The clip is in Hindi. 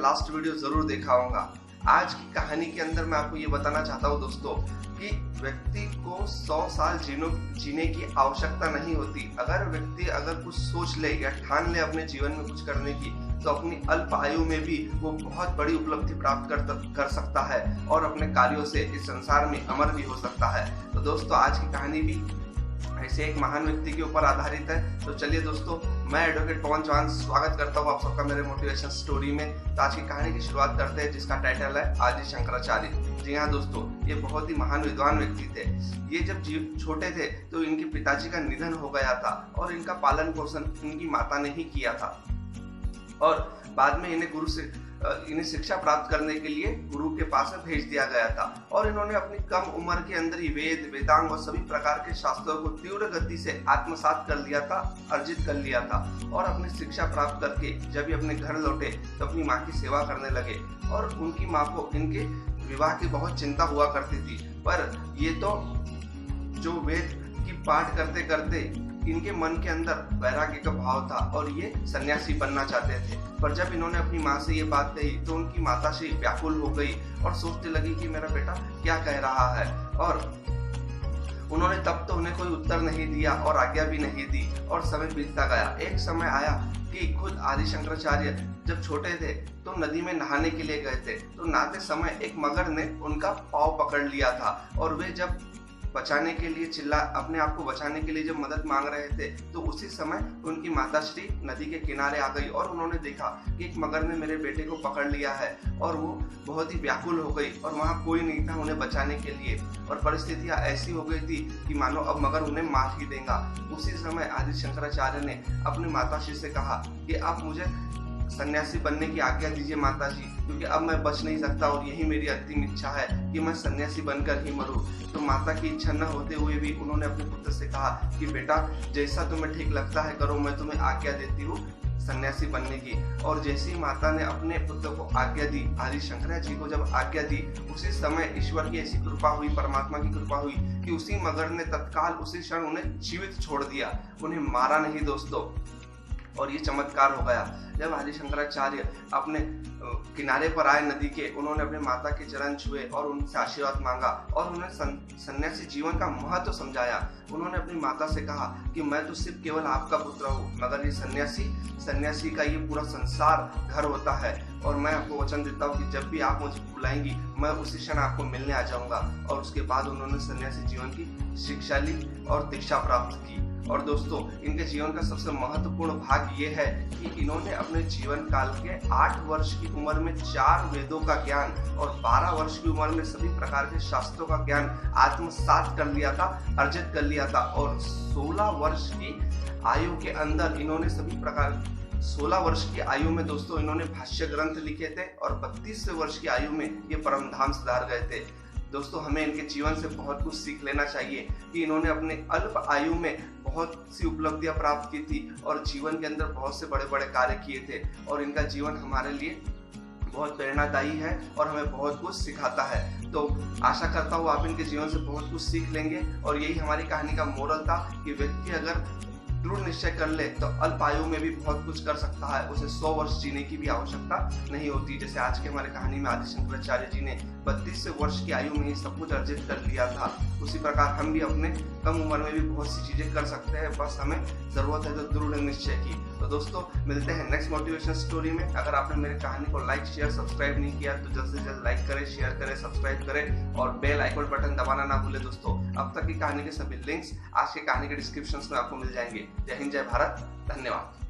लास्ट वीडियो जरूर देखा होगा। आज की कहानी के अंदर मैं आपको ये बताना चाहता हूँ दोस्तों कि व्यक्ति को 100 साल जीने की आवश्यकता नहीं होती। अगर कुछ सोच ले या ठान ले अपने जीवन में कुछ करने की, तो अपनी अल्प आयु में भी वो बहुत बड़ी उपलब्धि प्राप्त कर सकता है और अपने कार्यों से इस संसार में अमर भी हो सकता है। तो दोस्तों आज की कहानी भी ऐसे एक महान व्यक्ति के ऊपर आधारित है। तो चलिए दोस्तों, मैं एडवोकेट पवन चौहान स्वागत करता हूँ आप सबका मेरे मोटिवेशन स्टोरी में। तो आज की कहानी की शुरुआत करते हैं जिसका टाइटल है आदि शंकराचार्य। जी हाँ दोस्तों, ये बहुत ही महान विद्वान व्यक्ति थे। ये जब छोटे थे तो इनके पिताजी का निधन हो गया था और इनका पालन पोषण इनकी माता ने ही किया था और बाद में इन्हें शिक्षा प्राप्त करने के लिए गुरु के पास में भेज दिया गया था और इन्होंने अपनी कम उम्र के अंदर ही वेद, वेदांग और सभी प्रकार के शास्त्रों को तीव्र गति से आत्मसात कर लिया था, अर्जित कर लिया था। और अपनी शिक्षा प्राप्त करके जब ये अपने घर लौटे तो अपनी माँ की सेवा करने लगे और उनकी माँ को इनके विवाह की बहुत चिंता हुआ करती थी। पर ये तो जो वेद की पाठ करते करते इनके मन के अंदर वैराग्य का भाव था और ये सन्यासी बनना चाहते थे। पर जब इन्होंने अपनी माँ से ये बात कही तो उनकी माता श्री व्याकुल हो गई और सोचने लगी कि मेरा बेटा क्या कह रहा है। और उन्होंने तब तो उन्हें कोई उत्तर नहीं दिया और आज्ञा भी नहीं दी और समय बीतता गया। एक समय आया कि खुद आदि शंकराचार्य जब छोटे थे तो नदी में नहाने के लिए गए थे। तो नहाते समय एक मगर ने उनका पाँव पकड़ लिया था और वे जब बचाने के लिए अपने आप को बचाने के लिए जब मदद मांग रहे थे तो उसी समय उनकी माता श्री नदी के किनारे आ गई और उन्होंने देखा कि एक मगर ने मेरे बेटे को पकड़ लिया है और वो बहुत ही व्याकुल हो गई और वहाँ कोई नहीं था उन्हें बचाने के लिए और परिस्थितियाँ ऐसी हो गई थी कि मानो अब मगर उन्हें मार ही देगा। उसी समय आदि शंकराचार्य ने अपनी माता श्री से कहा कि आप मुझे सन्यासी बनने की आज्ञा दीजिए माता जी, क्योंकि अब मैं बच नहीं सकता और यही मेरी अंतिम इच्छा है कि मैं सन्यासी बनकर ही मरूं। तो माता की इच्छा न होते हुए भी उन्होंने अपने पुत्र से कहा कि बेटा जैसा तुम्हें ठीक लगता है करो, मैं तुम्हें आज्ञा देती हूँ सन्यासी बनने की। और जैसी माता ने अपने पुत्र को आज्ञा दी, आदि शंकराचार्य जी को जब आज्ञा दी, उसी समय ईश्वर की ऐसी कृपा हुई, परमात्मा की कृपा हुई कि उसी मगर ने तत्काल उसी क्षण उन्हें जीवित छोड़ दिया, उन्हें मारा नहीं दोस्तों। और ये चमत्कार हो गया जब आदि शंकराचार्य अपने किनारे पर आए नदी के, उन्होंने अपने माता के चरण छुए और उनसे आशीर्वाद मांगा और उन्हें सन्यासी जीवन का महत्व समझाया। उन्होंने अपनी माता से कहा कि मैं तो सिर्फ केवल आपका पुत्र हूँ, मगर ये सन्यासी का ये पूरा संसार घर होता है और मैं आपको वचन देता हूँ कि जब भी आप मुझे बुलाएंगी मैं उसी क्षण आपको मिलने आ जाऊंगा। और उसके बाद उन्होंने सन्यासी जीवन की शिक्षा ली और दीक्षा प्राप्त की। और दोस्तों इनके जीवन का सबसे महत्वपूर्ण भाग ये है कि इन्होंने अपने जीवन काल के 8 वर्ष की उम्र में 4 वेदों का ज्ञान और 12 वर्ष की उम्र में सभी प्रकार के शास्त्रों का ज्ञान आत्मसात कर लिया था, अर्जित कर लिया था। और 16 वर्ष की आयु के अंदर इन्होंने 16 वर्ष की आयु में दोस्तों इन्होंने भाष्य ग्रंथ लिखे थे और 32वें वर्ष की आयु में ये परम धाम सुधार गए थे। दोस्तों हमें इनके जीवन से बहुत कुछ सीख लेना चाहिए कि इन्होंने अपने अल्प आयु में बहुत सी उपलब्धियां प्राप्त की थी और जीवन के अंदर बहुत से बड़े बड़े कार्य किए थे और इनका जीवन हमारे लिए बहुत प्रेरणादायी है और हमें बहुत कुछ सिखाता है। तो आशा करता हूँ आप इनके जीवन से बहुत कुछ सीख लेंगे और यही हमारी कहानी का मोरल था कि व्यक्ति अगर दृढ़ निश्चय कर ले तो अल्प आयु में भी बहुत कुछ कर सकता है, उसे 100 वर्ष जीने की भी आवश्यकता नहीं होती। जैसे आज के हमारे कहानी में आदि शंकराचार्य जी ने 32वें वर्ष की आयु में ही सब कुछ अर्जित कर लिया था, उसी प्रकार हम भी अपने कम उम्र में भी बहुत सी चीजें कर सकते हैं, बस हमें जरूरत है तो दृढ़ निश्चय की। तो दोस्तों मिलते हैं नेक्स्ट मोटिवेशन स्टोरी में। अगर आपने मेरी कहानी को लाइक, शेयर, सब्सक्राइब नहीं किया तो जल्द से जल्द लाइक करें, शेयर करें, सब्सक्राइब करें और बेल आइकन बटन दबाना ना भूलें दोस्तों। अब तक की कहानी के सभी लिंक्स आज की कहानी के डिस्क्रिप्शन में आपको मिल जाएंगे। जय हिंद, जय भारत, धन्यवाद।